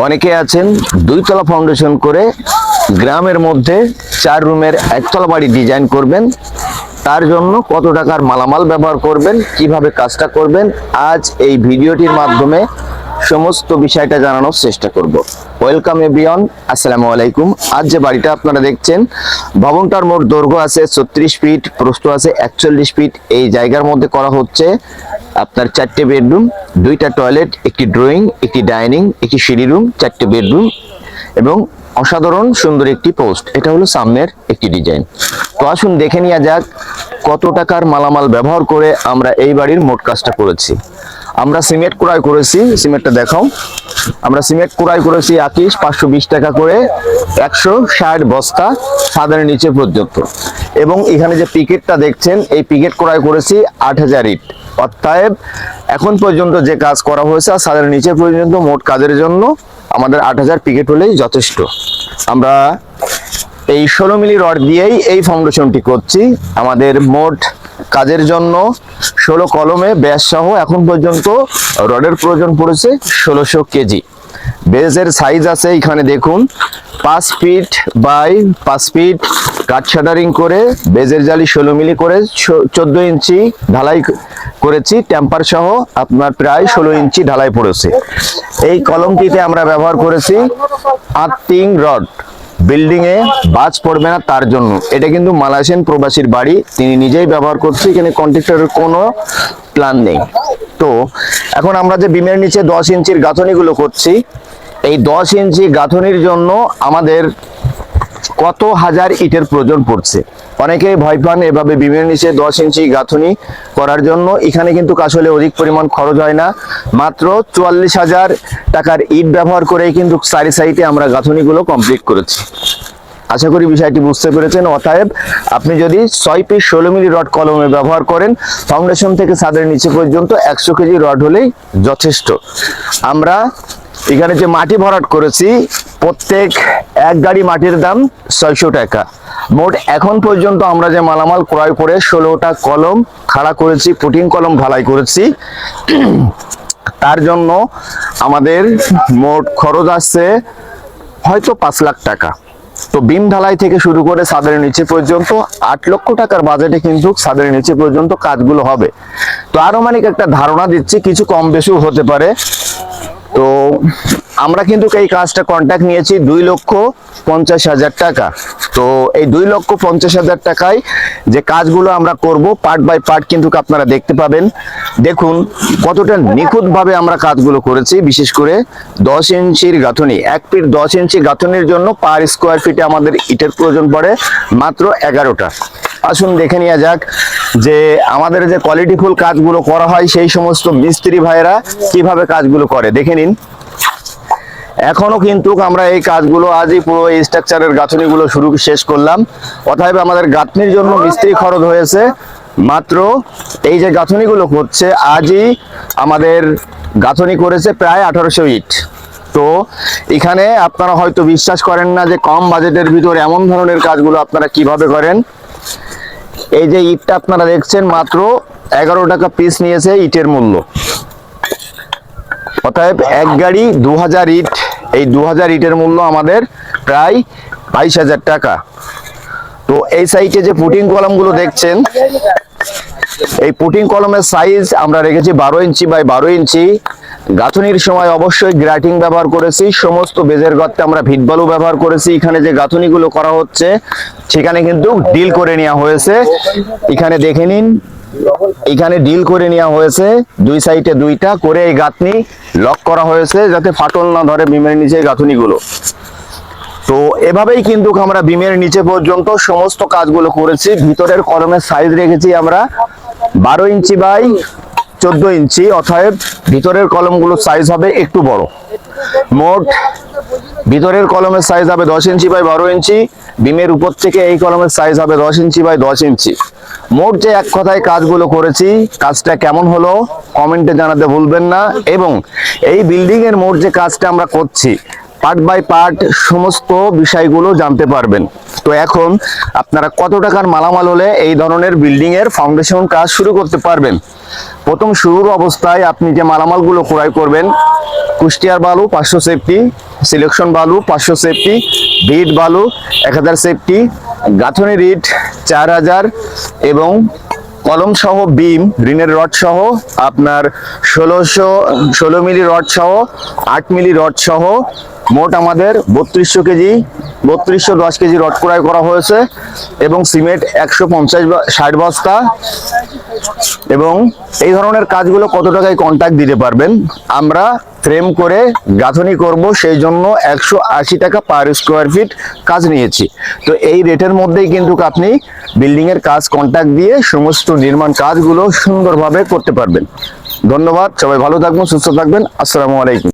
অনেকে আছেন দুইতলা ফাউন্ডেশন করে গ্রামের মধ্যে 4 রুমের একতলা বাড়ি ডিজাইন করবেন। তার জন্য কত টাকার মালামাল ব্যবহার করবেন, কিভাবে কাজটা করবেন, আজ এই ভিডিওটির মাধ্যমে সমস্ত বিষয়টা জানানোর চেষ্টা করব। ওয়েলকাম এভরিওয়ান, আসসালামু আলাইকুম। আজ যে বাড়িটা আপনারা দেখছেন, ভবনটার মোট দৈর্ঘ্য আছে 36 ফিট, প্রস্থ আছে 41 ফিট। এই জায়গার মধ্যে করা হচ্ছে আপনার 4টে বেডরুম, 2টা টয়লেট, একটি ড্রয়িং, একটি ডাইনিং, একটি সিঁড়ি রুম, 4টে বেডরুম এবং অসাধারণ সুন্দর একটি পোস্ট। এটা হলো সামনের একটি ডিজাইন। তো আসুন দেখে নেওয়া যাক কত টাকার মালামাল ব্যবহার করে আমরা এই বাড়ির মোট কাজটা করেছি। আমরা সিমেন্ট ক্রয় করেছি, সিমেন্টটা দেখাও। আমরা সিমেন্ট ক্রয় করেছি আকিস 520 টাকা করে, 160 বস্তা ছাদের নিচে পর্যন্ত। এবং এখানে যে পিকেটটা দেখছেন, এই পিকেট ক্রয় করেছি 8000 ইট। অর্থাৎ এখন পর্যন্ত যে কাজ করা হয়েছে আর ছাদের নিচে পর্যন্ত মোট কাজের জন্য আমাদের 8000 পিকেট হলেই যথেষ্ট। আমরা এই 16 মিলি রড দিয়েই এই ফাউন্ডেশনটি করছি। আমাদের মোট কাজের জন্য 16 কলমে ব্যাস সহ এখন পর্যন্ত রডের প্রয়োজন পড়েছে 1600 কেজি। বেজের সাইজ আছে এখানে দেখুন 5 feet by 5 feet cut shuttering করে বেজের জালি 16 মিলি করে 14 ইঞ্চি ঢালাই করেছি। টেম্পার সহ আপনার প্রায় 16 ইঞ্চি ঢালাই পড়েছে। এই কলমটিতে আমরা ব্যবহার করেছি আর্থিং রড, বিল্ডিং এ বাজ পড়বে না তার জন্য। এটা কিন্তু মালয়েশিয়ান প্রবাসীর বাড়ি, তিনি নিজেই ব্যবহার করছে, এখানে কন্ট্রাক্টরের কোনো প্ল্যান নেই। তো এখন আমরা যে বিমের নিচে 10 ইঞ্চির গাঁথনিগুলো করছি, এই 10 ইঞ্চি গাঁথনির জন্য আমাদের কত হাজার ইটের প্রয়োজন পড়ছে। অনেকেই ভয় পান এভাবে বিমের নিচে 10 ইঞ্চি গাঁথনি করার জন্য। এখানে কিন্তু আসলে অধিক পরিমাণ খরচ হয় না, মাত্র 44,000 টাকার ইট ব্যবহার করেই কিন্তু 4 সাইডে আমরা গাঁথনিগুলো কমপ্লিট করেছি। আশা করি বিষয়টি বুঝতে পেরেছেন। অতএব আপনি যদি 6 পিস 16 মিলি রড কলমে ব্যবহার করেন, ফাউন্ডেশন থেকে ছাদের নিচে পর্যন্ত 100 কেজি রড হলেই যথেষ্ট। আমরা এখানে যে মাটি ভরাট করেছি, প্রত্যেক এক গাড়ি মাটির দাম 600 টাকা। মোট এখন পর্যন্ত আমরা যে মালামাল ক্রয় করে 16টা কলম খাড়া করেছি, পুটিং কলম ঢালাই করেছি, তার জন্য আমাদের মোট খরচ আসছে হয়তো 5 লাখ টাকা। তো বিম ঢালাই থেকে শুরু করে ছাদের নিচে পর্যন্ত 8 লক্ষ টাকার বাজেটে কিন্তু ছাদের নিচে পর্যন্ত কাজগুলো হবে। তো আনুমানিক একটা ধারণা দিচ্ছি, কিছু কম বেশিও হতে পারে। তো আমরা কিন্তু এই কাজটা কন্ট্রাক্ট নিয়েছি 2,50,000 টাকা। তো এই 2,50,000 টাকায় যে কাজগুলো আমরা করব পার্ট বাই পার্ট কিন্তু আপনারা দেখতে পাবেন। দেখুন কতটা নিখুঁত ভাবে আমরা কাজগুলো করেছি। বিশেষ করে 10 ইঞ্চির গাঁথনি, 1 ফিট 10 ইঞ্চি গাঁথনির জন্য পার স্কোয়ার ফিটে আমাদের ইটের প্রয়োজন পড়ে মাত্র 11টা। আসুন দেখে নেওয়া যাক যে আমাদের যে কোয়ালিটিফুল কাজগুলো করা হয় সেই সমস্ত মিস্ত্রি ভাইয়েরা কিভাবে কাজগুলো করে দেখে নিন। এখনো কিন্তু আমরা এই কাজগুলো আজই পুরো এই স্ট্রাকচারের গাঁথনিগুলো শেষ করলাম। অতএব আমাদের গাঁথনির জন্য মিস্ত্রি খরচ হয়েছে মাত্র, এই যে গাঁথনিগুলো করছে আজই আমাদের গাঁথনি করেছে প্রায় 1800 ইট। তো এখানে আপনারা হয়তো বিশ্বাস করেন না যে কম বাজেটের ভিতর এমন ধরনের কাজগুলো আপনারা কিভাবে করেন। এই যে ইটটা আপনারা দেখছেন মাত্র 11 টাকা পিস নিয়েছে ইটের মূল্য। অতএব এক গাড়ি 2000 ইট, এই 2000 ইটের মূল্য আমাদের প্রায় 22,000 টাকা। তো এই সাইডে যে পুটিং কলমগুলো দেখছেন, এই পুটিং কলমের সাইজ আমরা রেখেছি 12 ইঞ্চি বাই 12 ইঞ্চি। গাঁথনির সময় অবশ্যই গ্রাটিং ব্যবহার করেছি। সমস্ত বেজের গর্তে আমরা ভিট বালু ব্যবহার করেছি। এখানে যে গাঁথনিগুলো করা হচ্ছে সেখানে কিন্তু ডিল করে নেওয়া হয়েছে। এখানে দেখে নিন, এখানে ডিল করে নেওয়া হয়েছে, 2 সাইডে 2টা করে এই গাঁথনি লক করা হয়েছে যাতে ফাটল না ধরে বিমের নিচে গাঁথনিগুলো। তো এভাবেই কিন্তু আমরা বিমের নিচে পর্যন্ত সমস্ত কাজগুলো করেছি। ভিতরের কলমের সাইজ রেখেছি আমরা 12 ইঞ্চি বাই 14 ইঞ্চি। অতএব ভিতরের কলমগুলোর সাইজ হবে একটু বড়। মোট ভিতরের কলমের সাইজ হবে 10 ইঞ্চি বাই 12 ইঞ্চি। বিমের উপর থেকে এই কলমের সাইজ হবে 10 ইঞ্চি বাই 10 ইঞ্চি। মোট যে এক কথায় কাজগুলো করেছি, কাজটা কেমন হলো কমেন্টে জানাতে ভুলবেন না। এবং এই বিল্ডিং এর মোট যে কাজটা আমরা করছি পার্ট বাই পার্ট সমস্ত বিষয়গুলো জানতে পারবেন। তো এখন আপনারা কত টাকার মালামাল হলে এই ধরনের বিল্ডিং এর ফাউন্ডেশন কাজ শুরু করতে পারবেন? প্রথম শুরুর অবস্থায় আপনি যে মালামালগুলো ক্রয় করবেন, কুষ্টিয়ার বালু 500 সেফটি, সিলেকশন বালু 500 সেফটি, ভিট বালু 1000 সেফটি, গাঁথনি রিট 4000 এবং কলম সহ বিম রিনের রড সহ আপনার 16 মিলি রড সহ 8 মিলি রড সহ মোট আমাদের 3210 কেজি রড ক্রয় করা হয়েছে এবং সিমেন্ট 150-60 বস্তা। এবং এই ধরনের কাজগুলো কত টাকায় কন্ট্রাক্ট দিতে পারবেন? আমরা ফ্রেম করে গাঁথনি করব, সেই জন্য 180 টাকা পার স্কোয়ার ফিট কাজ নিয়েছি। তো এই রেটের মধ্যেই কিন্তু আপনি বিল্ডিং এর কাজ কন্ট্রাক্ট দিয়ে সমস্ত নির্মাণ কাজগুলো সুন্দরভাবে করতে পারবেন। ধন্যবাদ, সবাই ভালো থাকবেন, সুস্থ থাকবেন। আসসালামু আলাইকুম।